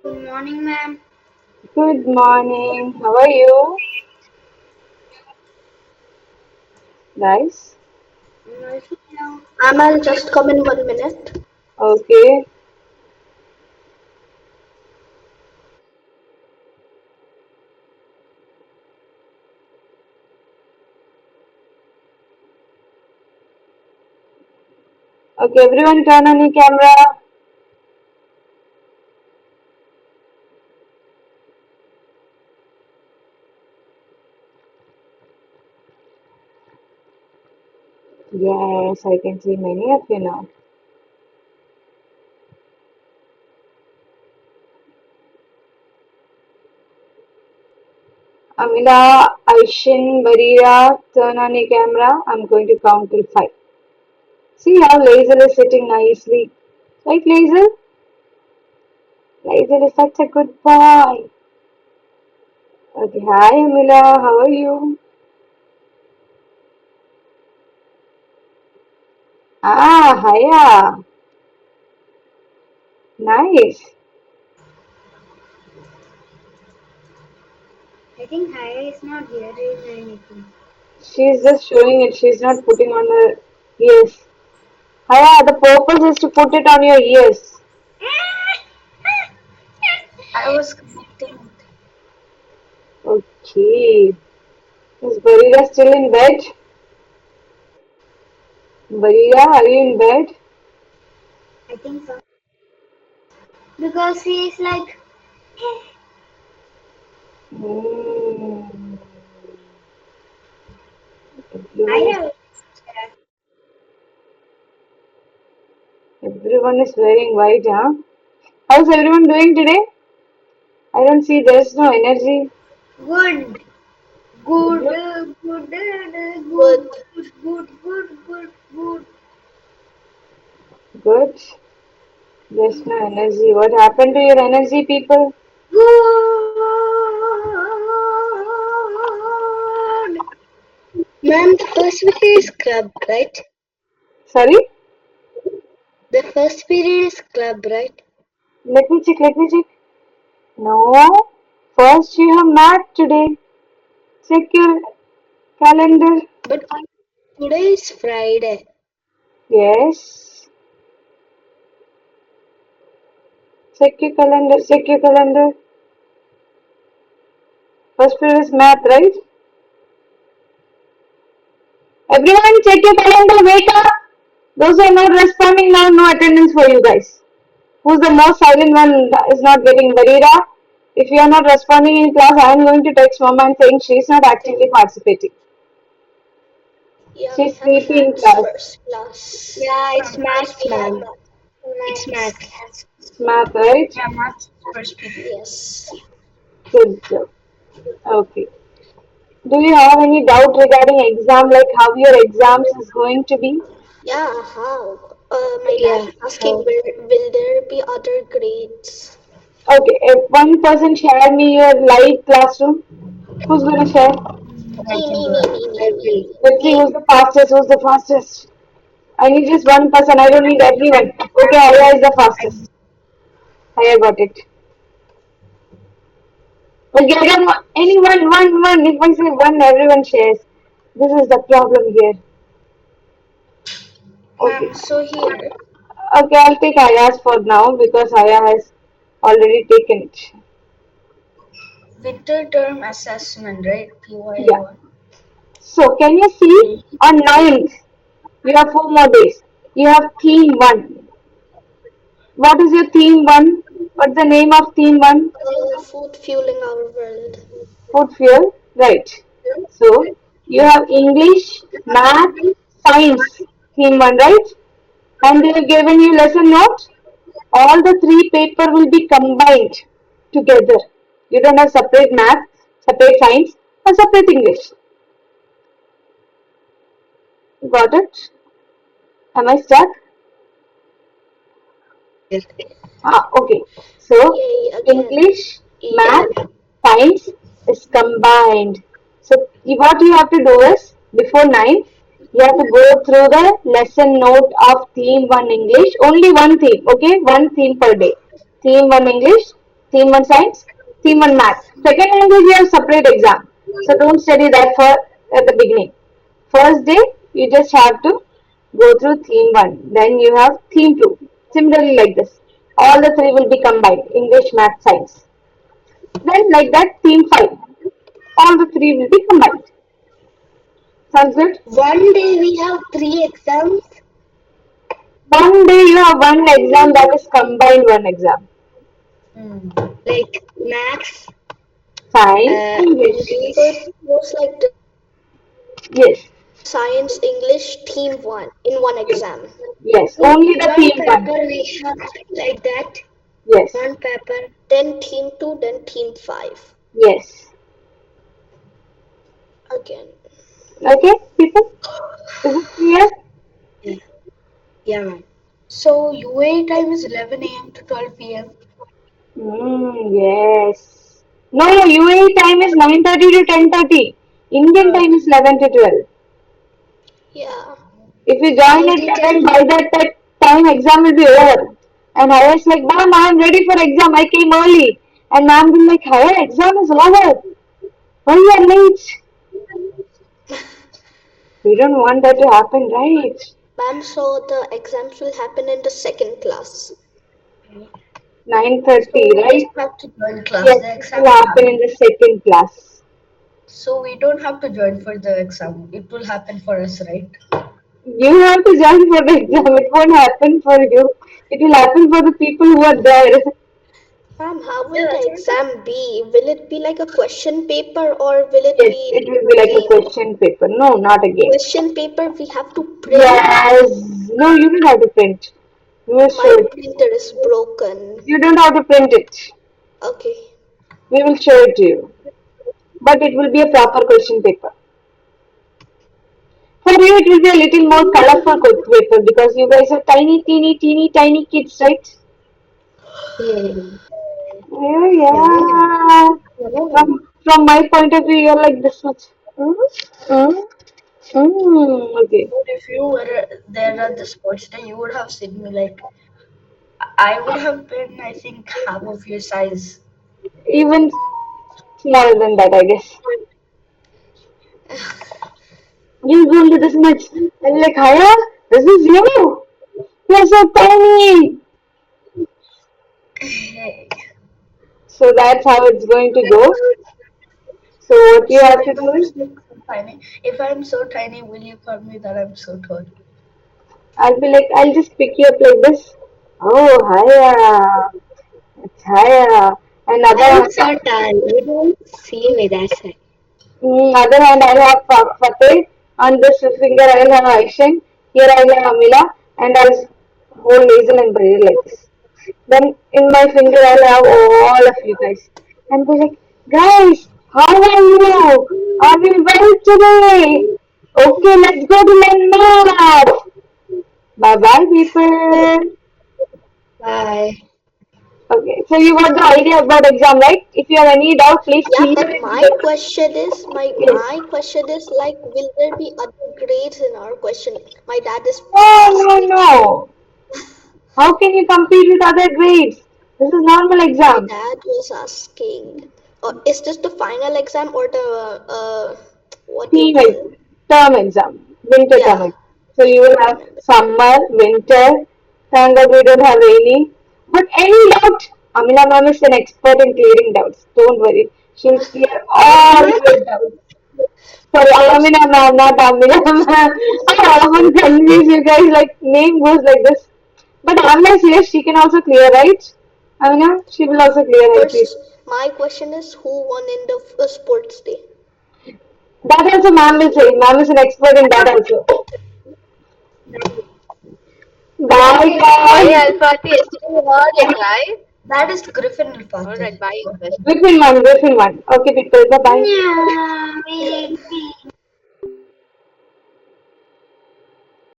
Good morning, ma'am. Good morning. How are you, guys? I'm also here. Amal, just come in 1 minute. Okay. Okay, everyone turn on your camera. Yes, I can see many of you now. Amila, Aishin, Barira, turn on your camera. I'm going to count till 5. See how Laser is sitting nicely. Right, Laser? Laser is such a good boy. Okay, hi Amila, how are you? Ah, hiya. Nice. I think Haya is not hearing anything. She's just showing it. She's not putting on her ears. Hiya, the purpose is to put it on your ears. I was connecting. Okay. Is Barira still in bed? Barira, are you in bed? I think so. Because he is like, Hmm. Everyone is, Haya. everyone is wearing white, huh? How's everyone doing today? I don't see there's no energy. Good. Good. Good. Good. Good. Good. There's no energy. What happened to your energy, people? Good. Ma'am, the first period is club, right? Sorry? The first period is club, right? Let me check. Let me check. No. First you have math today. Check your calendar. But today is Friday. Yes. Check your calendar. Check your calendar. First period is math, right? Everyone, check your calendar. Wake up. Those who are not responding now, no attendance for you guys. Who's the most silent one is not getting Barira? If you are not responding in class, I am going to text mama and saying she is not actively participating. Yeah, we She's have sleeping in maths class. first class. Yeah, it's maths, ma'am. It's maths. Math, right? Yeah, maths first period. Yes. Good job. Okay. Do you have any doubt regarding exam, like how your exams is going to be? Yeah, how? My dad is asking, will there be other grades? Okay, if one person share me your live classroom, who's gonna share? Me. Let's see who's the fastest. Who's the fastest? I need just one person. I don't need everyone. Okay, Aya is the fastest. Aya got it. Okay, again, anyone, one. If I say one, everyone shares. This is the problem here. Okay. Ma'am, so here, Okay, I'll take Aya's for now because Aya has already taken it. winter term assessment, right? Yeah. PYA1. So, can you see on 9th, you have 4 more days. You have theme 1. What is your theme 1? What's the name of theme 1? Food fueling our world. Food fuel, right. So, you have English, Math, Science, theme 1, right? And they have given you lesson notes. All the three paper will be combined together. You don't have separate Math, separate Science, or separate English. Got it? Am I stuck? Okay. So, Yay, again. English, Yeah. Math, Science is combined. So, what you have to do is, before 9, you have to go through the lesson note of theme 1 English. Only one theme, okay? One theme per day. Theme 1 English, Theme 1 science, theme 1 math. Second language you have separate exam. So don't study that for at the beginning. First day you just have to go through theme 1. Then you have theme 2. Similarly like this. All the three will be combined. English, math, science. Then like that theme 5. All the three will be combined. Sounds good? One day we have three exams. One day you have one exam that is combined one exam. Like maths, Science, English. English. So it goes like this: Yes. math, science, English, theme one in one exam. Yes. In Only the one theme one. paper we have like that. Yes. One paper, then theme two, then theme five. Yes. Again. Okay, people? Is it clear? Yeah, yeah, ma'am. So UA time is 11 a.m. to 12 p.m. Yes. No, no, UAE time is 9:30 to 10:30. Indian time is 11 to 12. Yeah. If you join How at did 11, I? by that time exam will be over. And I was like, ma'am, I'm ready for exam. I came early. And ma'am will like, Haya, exam is over. Why you are late? We don't want that to happen, right? Ma'am, so the exams will happen in the second class. 9:30, So we right? just have to join class. Yes, The it exam will will happen happen. in the second class. So we don't have to join for the exam. It will happen for us, right? You have to join for the exam. It won't happen for you. It will happen for the people who are there. Ma'am, how will the exam be? Will it be like a question paper or will it Yes, be it will be like like a a game? question paper. No, not a game. Question paper we have to print. Yes. No, you don't have to print. We will My show it. printer is broken. You don't have to print it. Okay. We will show it to you. But it will be a proper question paper. For you, it will be a little more colorful paper because you guys are tiny, teeny, teeny, tiny kids, right? Hmm. Yeah, Yeah. yeah. Yeah. From my point of view, you're like this much. Mm, mm, okay. But if you were there at the sports day, you would have seen me like I would have been, I think, half of your size. Even smaller than that, I guess. You go into this much. And like, Haya, this is you. You're so tiny. Hey. So that's how it's going to go. So what you So have if to do I'm is, so tiny, will you call me that I'm so tall? I'll be like, I'll just pick you up like this. Oh, Haya. It's Haya. Another I'm hand, so tall. You don't see me that side. other hand, I'll have Fateh. On this finger, I'll have Aishan. Here, I'll have Amila. And I'll hold Hazel and Bahir like this. Then in my finger, I'll have all of you guys. And be like, guys, how are you? Are we well today? Okay, let's go to learn math. Bye bye, people. Bye. Okay, so you got the idea about exam, right? If you have any doubt, please Yeah, clear but it in my the. question is Yes. my question is like, will there be other grades in our question? My dad is No, no, asking. no. How can you compete with other grades? This is normal My exam. dad was asking. Is this the final exam or the what do you Team call? term exam, winter term Yeah, exam. So you will have remember. summer, winter. Thank God we don't have rainy. But any doubt, Amina ma'am is an expert in clearing doubts. Don't worry. She'll clear all Amina, your doubts. Sorry, what's Amina ma'am, not Amina ma'am. I often confuse you guys, like name goes like this. But Amina is here, she can also clear, right? Amina, she will also clear, I feel. first? My question is who won in the sports day? That also ma'am will say. Ma'am is an expert in that also. Bye guys. That is Griffin Al Fatih. Griffin one, Griffin one. Okay, people, bye bye.